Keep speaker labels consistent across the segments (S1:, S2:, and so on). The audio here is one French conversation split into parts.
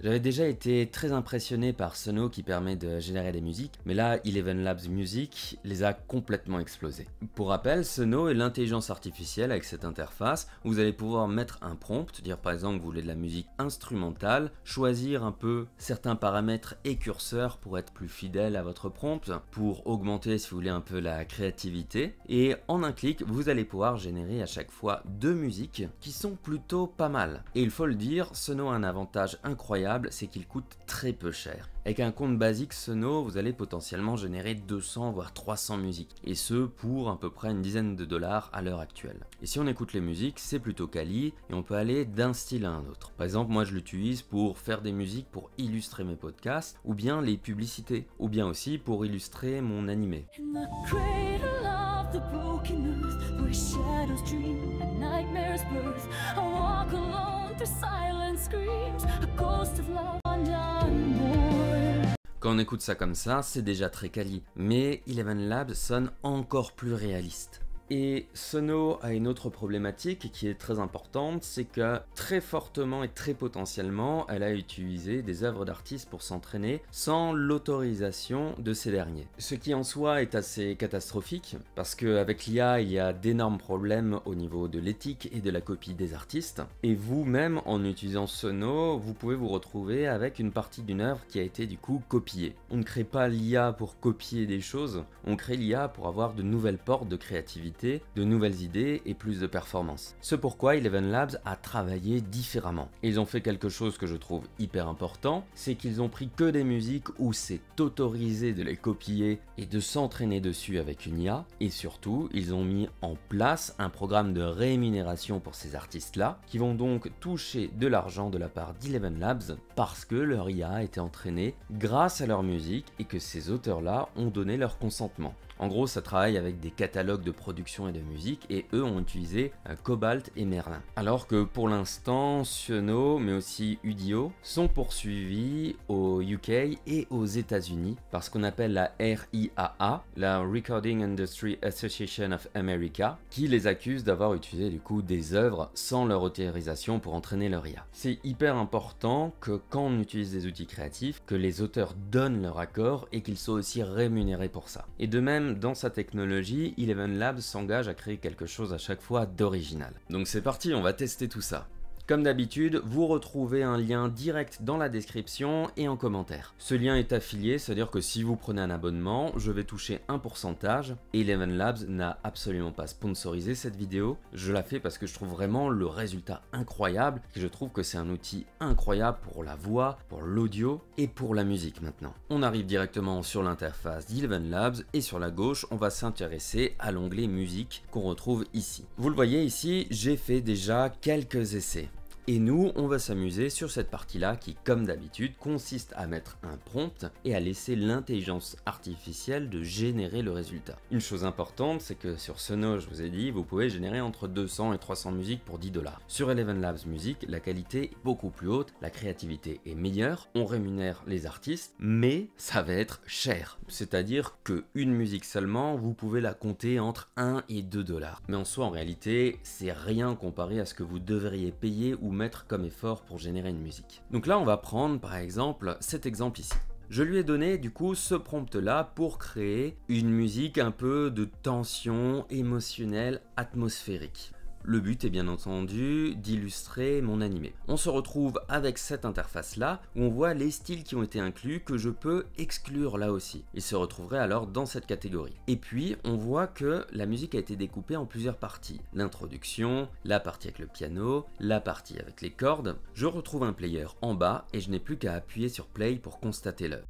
S1: J'avais déjà été très impressionné par Sono qui permet de générer des musiques, mais là, Eleven Labs Music les a complètement explosés. Pour rappel, Sono est l'intelligence artificielle avec cette interface où vous allez pouvoir mettre un prompt, dire par exemple que vous voulez de la musique instrumentale, choisir un peu certains paramètres et curseurs pour être plus fidèle à votre prompt, pour augmenter si vous voulez un peu la créativité, et en un clic, vous allez pouvoir générer à chaque fois deux musiques qui sont plutôt pas mal. Et il faut le dire, Sono a un avantage incroyable, c'est qu'il coûte très peu cher. Avec un compte basique Sono, vous allez potentiellement générer 200 voire 300 musiques, et ce pour à peu près une dizaine de dollars à l'heure actuelle. Et si on écoute les musiques, c'est plutôt quali, et on peut aller d'un style à un autre. Par exemple, moi je l'utilise pour faire des musiques pour illustrer mes podcasts, ou bien les publicités, ou bien aussi pour illustrer mon animé. Quand on écoute ça comme ça, c'est déjà très quali, mais Eleven Labs sonne encore plus réaliste. Et Sono a une autre problématique qui est très importante, c'est que très fortement et très potentiellement, elle a utilisé des œuvres d'artistes pour s'entraîner sans l'autorisation de ces derniers. Ce qui en soi est assez catastrophique, parce qu'avec l'IA, il y a d'énormes problèmes au niveau de l'éthique et de la copie des artistes. Et vous-même, en utilisant Sono, vous pouvez vous retrouver avec une partie d'une œuvre qui a été du coup copiée. On ne crée pas l'IA pour copier des choses, on crée l'IA pour avoir de nouvelles portes de créativité, de nouvelles idées et plus de performance. C'est pourquoi Eleven Labs a travaillé différemment. Et ils ont fait quelque chose que je trouve hyper important, c'est qu'ils ont pris que des musiques où c'est autorisé de les copier et de s'entraîner dessus avec une IA, et surtout, ils ont mis en place un programme de rémunération pour ces artistes-là, qui vont donc toucher de l'argent de la part d'Eleven Labs parce que leur IA a été entraînée grâce à leur musique et que ces auteurs-là ont donné leur consentement. En gros, ça travaille avec des catalogues de production et de musique, et eux ont utilisé Cobalt et Merlin. Alors que pour l'instant, Sono, mais aussi Udio, sont poursuivis au UK et aux États-Unis par ce qu'on appelle la RIAA, la Recording Industry Association of America, qui les accuse d'avoir utilisé du coup des œuvres sans leur autorisation pour entraîner leur IA. C'est hyper important que quand on utilise des outils créatifs, que les auteurs donnent leur accord et qu'ils soient aussi rémunérés pour ça. Et de même, dans sa technologie, Eleven Labs s'engage à créer quelque chose à chaque fois d'original. Donc c'est parti, on va tester tout ça. Comme d'habitude, vous retrouvez un lien direct dans la description et en commentaire. Ce lien est affilié, c'est-à-dire que si vous prenez un abonnement, je vais toucher un pourcentage. Eleven Labs n'a absolument pas sponsorisé cette vidéo. Je la fais parce que je trouve vraiment le résultat incroyable et je trouve que c'est un outil incroyable pour la voix, pour l'audio et pour la musique maintenant. On arrive directement sur l'interface d'Eleven Labs et sur la gauche, on va s'intéresser à l'onglet musique qu'on retrouve ici. Vous le voyez ici, j'ai fait déjà quelques essais. Et nous, on va s'amuser sur cette partie-là qui, comme d'habitude, consiste à mettre un prompt et à laisser l'intelligence artificielle de générer le résultat. Une chose importante, c'est que sur Sono, je vous ai dit, vous pouvez générer entre 200 et 300 musiques pour 10 $. Sur Eleven Labs Music, la qualité est beaucoup plus haute, la créativité est meilleure, on rémunère les artistes, mais ça va être cher. C'est-à-dire qu'une musique seulement, vous pouvez la compter entre 1 et 2 $. Mais en soi, en réalité, c'est rien comparé à ce que vous devriez payer ou mettre comme effort pour générer une musique. Donc là, on va prendre par exemple cet exemple ici. Je lui ai donné du coup ce prompt là pour créer une musique un peu de tension émotionnelle atmosphérique. Le but est bien entendu d'illustrer mon animé. On se retrouve avec cette interface là où on voit les styles qui ont été inclus que je peux exclure là aussi. Ils se retrouveraient alors dans cette catégorie. Et puis on voit que la musique a été découpée en plusieurs parties. L'introduction, la partie avec le piano, la partie avec les cordes. Je retrouve un player en bas et je n'ai plus qu'à appuyer sur play pour constater l'œuvre.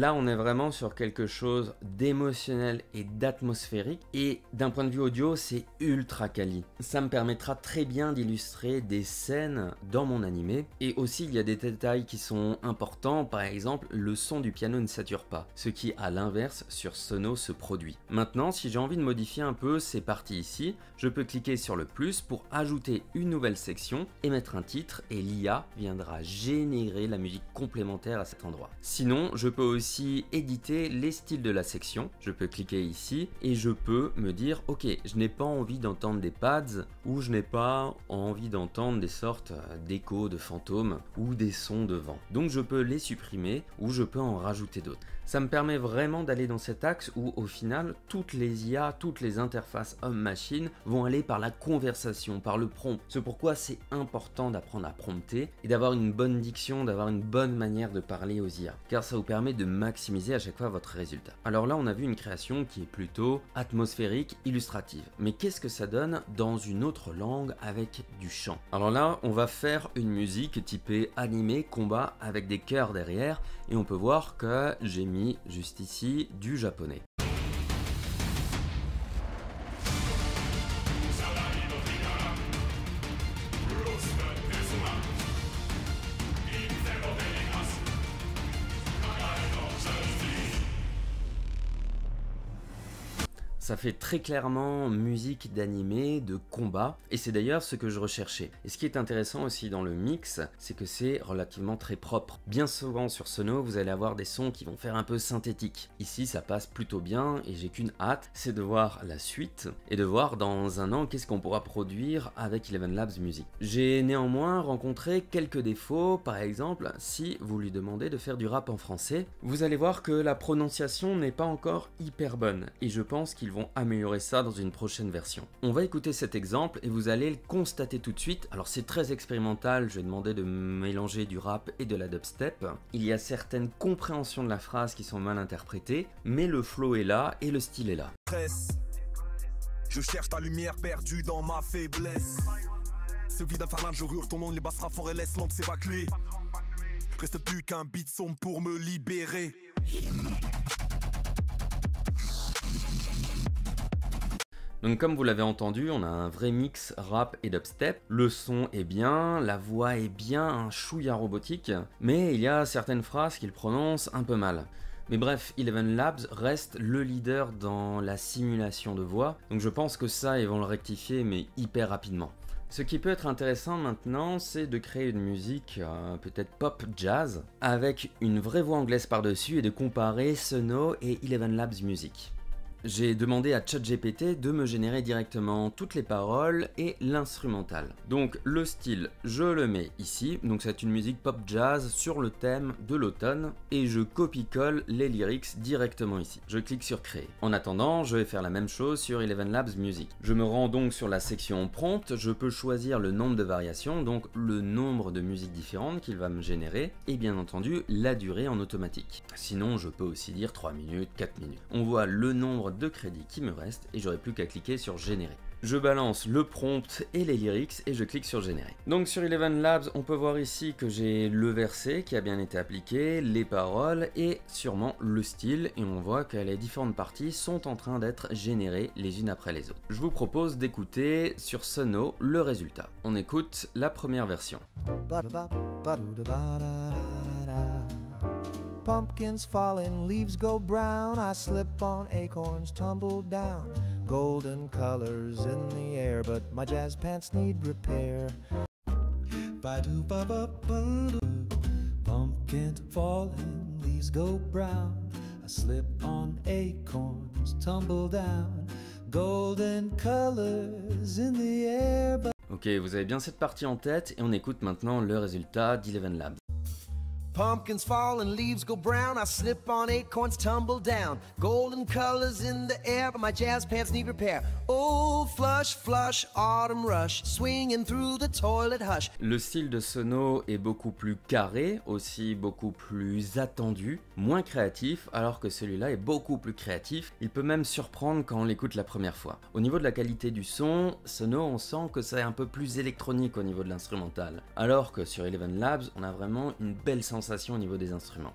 S1: Là, on est vraiment sur quelque chose d'émotionnel et d'atmosphérique, et d'un point de vue audio, c'est ultra quali. Ça me permettra très bien d'illustrer des scènes dans mon animé, et aussi il y a des détails qui sont importants, par exemple, le son du piano ne sature pas, ce qui à l'inverse sur Sono se produit. Maintenant, si j'ai envie de modifier un peu ces parties ici, je peux cliquer sur le plus pour ajouter une nouvelle section et mettre un titre, et l'IA viendra générer la musique complémentaire à cet endroit. Sinon, je peux aussi éditer les styles de la section. Je peux cliquer ici et je peux me dire ok, je n'ai pas envie d'entendre des pads, ou je n'ai pas envie d'entendre des sortes d'échos de fantômes ou des sons de vent. Donc je peux les supprimer ou je peux en rajouter d'autres. Ça me permet vraiment d'aller dans cet axe où au final toutes les IA, toutes les interfaces homme-machine vont aller par la conversation, par le prompt. C'est pourquoi c'est important d'apprendre à prompter et d'avoir une bonne diction, d'avoir une bonne manière de parler aux IA, car ça vous permet de maximiser à chaque fois votre résultat. Alors là on a vu une création qui est plutôt atmosphérique, illustrative. Mais qu'est-ce que ça donne dans une autre langue avec du chant? Alors là on va faire une musique typée animé, combat avec des chœurs derrière, et on peut voir que j'ai mis juste ici du japonais. Ça fait très clairement musique d'animé, de combat, et c'est d'ailleurs ce que je recherchais. Et ce qui est intéressant aussi dans le mix, c'est que c'est relativement très propre. Bien souvent sur Sono, vous allez avoir des sons qui vont faire un peu synthétique. Ici, ça passe plutôt bien, et j'ai qu'une hâte, c'est de voir la suite, et de voir dans un an qu'est-ce qu'on pourra produire avec Eleven Labs Music. J'ai néanmoins rencontré quelques défauts, par exemple, si vous lui demandez de faire du rap en français, vous allez voir que la prononciation n'est pas encore hyper bonne, et je pense qu'il vont améliorer ça dans une prochaine version. On va écouter cet exemple et vous allez le constater tout de suite. Alors c'est très expérimental, je vais demander de mélanger du rap et de la dubstep. Il y a certaines compréhensions de la phrase qui sont mal interprétées, mais le flow est là et le style est là.
S2: Je cherche ta lumière perdue dans ma faiblesse. Ce vide infernal, je hurle ton nom, les basses forêt et laisse l'ombre s'évacler. Reste plus qu'un beat sombre pour me libérer.
S1: Donc comme vous l'avez entendu, on a un vrai mix rap et dubstep. Le son est bien, la voix est bien, un chouïa robotique, mais il y a certaines phrases qu'il prononce un peu mal. Mais bref, Eleven Labs reste le leader dans la simulation de voix, donc je pense que ça, ils vont le rectifier, mais hyper rapidement. Ce qui peut être intéressant maintenant, c'est de créer une musique peut-être pop jazz, avec une vraie voix anglaise par-dessus, et de comparer Sono et Eleven Labs Music. J'ai demandé à ChatGPT de me générer directement toutes les paroles et l'instrumental. Donc le style, je le mets ici, donc c'est une musique pop jazz sur le thème de l'automne, et je copie-colle les lyrics directement ici. Je clique sur créer. En attendant, je vais faire la même chose sur Eleven Labs Music. Je me rends donc sur la section prompt, je peux choisir le nombre de variations, donc le nombre de musiques différentes qu'il va me générer, et bien entendu la durée en automatique. Sinon je peux aussi dire 3 minutes, 4 minutes. On voit le nombre de crédits qui me reste et j'aurai plus qu'à cliquer sur générer. Je balance le prompt et les lyrics et je clique sur générer. Donc sur Eleven Labs, on peut voir ici que j'ai le verset qui a bien été appliqué, les paroles et sûrement le style, et on voit que les différentes parties sont en train d'être générées les unes après les autres. Je vous propose d'écouter sur Sono le résultat. On écoute la première version.
S3: Pumpkins falling, leaves go brown. I slip on acorns, tumble down. Golden colors in the air, but my jazz pants need repair. Pumpkins falling, leaves go brown. I slip on acorns, tumble down. Golden colors in the air, but...
S1: Ok, vous avez bien cette partie en tête et on écoute maintenant le résultat d'Eleven Labs.
S3: Pumpkins fall and leaves go brown. I slip on acorns, tumble down. Golden colors in the air, but my jazz pants need repair. Oh, flush, flush, autumn rush, swinging through the toilet hush.
S1: Le style de Sono est beaucoup plus carré, aussi beaucoup plus attendu, moins créatif, alors que celui-là est beaucoup plus créatif. Il peut même surprendre quand on l'écoute la première fois. Au niveau de la qualité du son, Sono, on sent que c'est un peu plus électronique au niveau de l'instrumental, alors que sur Eleven Labs, on a vraiment une belle sensation au niveau des instruments.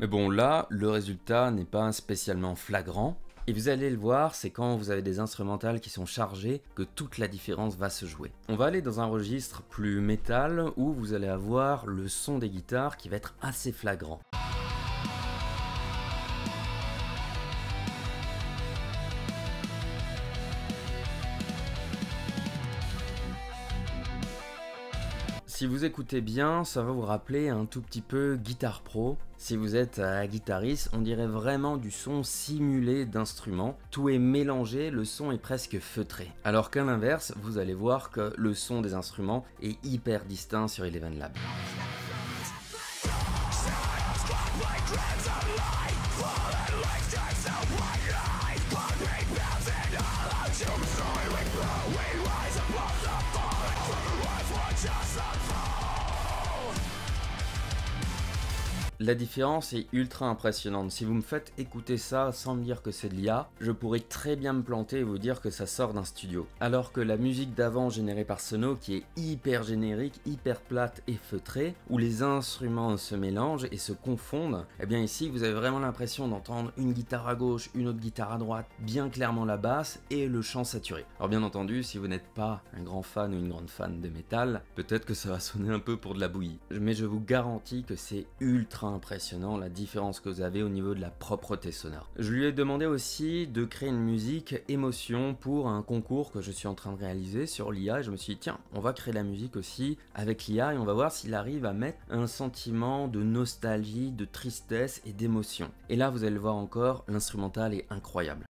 S1: Mais bon, là, le résultat n'est pas spécialement flagrant. Et vous allez le voir, c'est quand vous avez des instrumentales qui sont chargées que toute la différence va se jouer. On va aller dans un registre plus métal où vous allez avoir le son des guitares qui va être assez flagrant. Si vous écoutez bien, ça va vous rappeler un tout petit peu Guitar Pro. Si vous êtes guitariste, on dirait vraiment du son simulé d'instruments. Tout est mélangé, le son est presque feutré. Alors qu'à l'inverse, vous allez voir que le son des instruments est hyper distinct sur Eleven Labs. La différence est ultra impressionnante. Si vous me faites écouter ça sans me dire que c'est de l'IA, je pourrais très bien me planter et vous dire que ça sort d'un studio. Alors que la musique d'avant générée par Sono, qui est hyper générique, hyper plate et feutrée, où les instruments se mélangent et se confondent, eh bien ici vous avez vraiment l'impression d'entendre une guitare à gauche, une autre guitare à droite, bien clairement la basse et le chant saturé. Alors bien entendu, si vous n'êtes pas un grand fan ou une grande fan de métal, peut-être que ça va sonner un peu pour de la bouillie. Mais je vous garantis que c'est ultra impressionnant la différence que vous avez au niveau de la propreté sonore. Je lui ai demandé aussi de créer une musique émotion pour un concours que je suis en train de réaliser sur l'IA et je me suis dit tiens, on va créer la musique aussi avec l'IA et on va voir s'il arrive à mettre un sentiment de nostalgie, de tristesse et d'émotion. Et là vous allez le voir encore, l'instrumental est incroyable.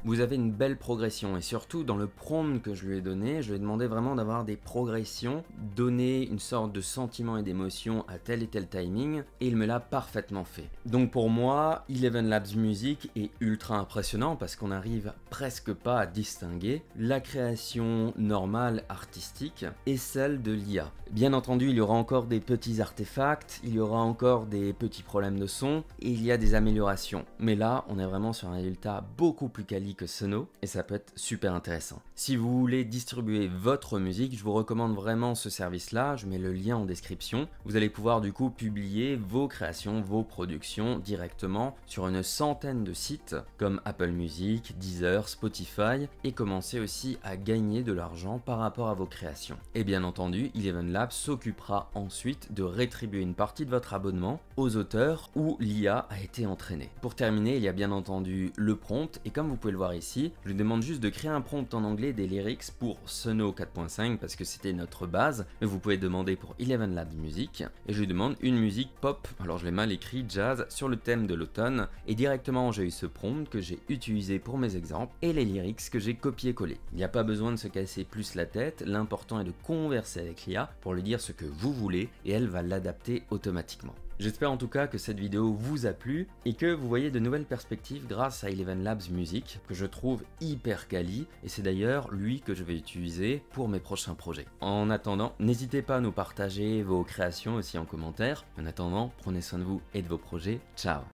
S1: Vous avez une belle progression et surtout dans le prompt que je lui ai donné, je lui ai demandé vraiment d'avoir des progressions, donner une sorte de sentiment et d'émotion à tel et tel timing et il me l'a parfaitement fait. Donc pour moi, Eleven Labs Music est ultra impressionnant parce qu'on arrive presque pas à distinguer la création normale artistique et celle de l'IA. Bien entendu, il y aura encore des petits artefacts, il y aura encore des petits problèmes de son et il y a des améliorations. Mais là, on est vraiment sur un résultat beaucoup plus quali que Sono et ça peut être super intéressant. Si vous voulez distribuer votre musique, je vous recommande vraiment ce service-là, je mets le lien en description. Vous allez pouvoir du coup publier vos créations, vos productions directement sur une centaine de sites comme Apple Music, Deezer, Spotify et commencer aussi à gagner de l'argent par rapport à vos créations. Et bien entendu, Eleven Labs s'occupera ensuite de rétribuer une partie de votre abonnement aux auteurs où l'IA a été entraînée. Pour terminer, il y a bien entendu le prompt et comme vous pouvez le voir ici, je lui demande juste de créer un prompt en anglais des lyrics pour Sono 4.5 parce que c'était notre base, mais vous pouvez demander pour Eleven Labs Music et je lui demande une musique pop, alors je l'ai mal écrit, jazz, sur le thème de l'automne et directement j'ai eu ce prompt que j'ai utilisé pour mes exemples et les lyrics que j'ai copié-collé. Il n'y a pas besoin de se casser plus la tête, l'important est de converser avec l'IA pour lui dire ce que vous voulez et elle va l'adapter automatiquement. J'espère en tout cas que cette vidéo vous a plu et que vous voyez de nouvelles perspectives grâce à Eleven Labs Music que je trouve hyper quali et c'est d'ailleurs lui que je vais utiliser pour mes prochains projets. En attendant, n'hésitez pas à nous partager vos créations aussi en commentaire. En attendant, prenez soin de vous et de vos projets. Ciao!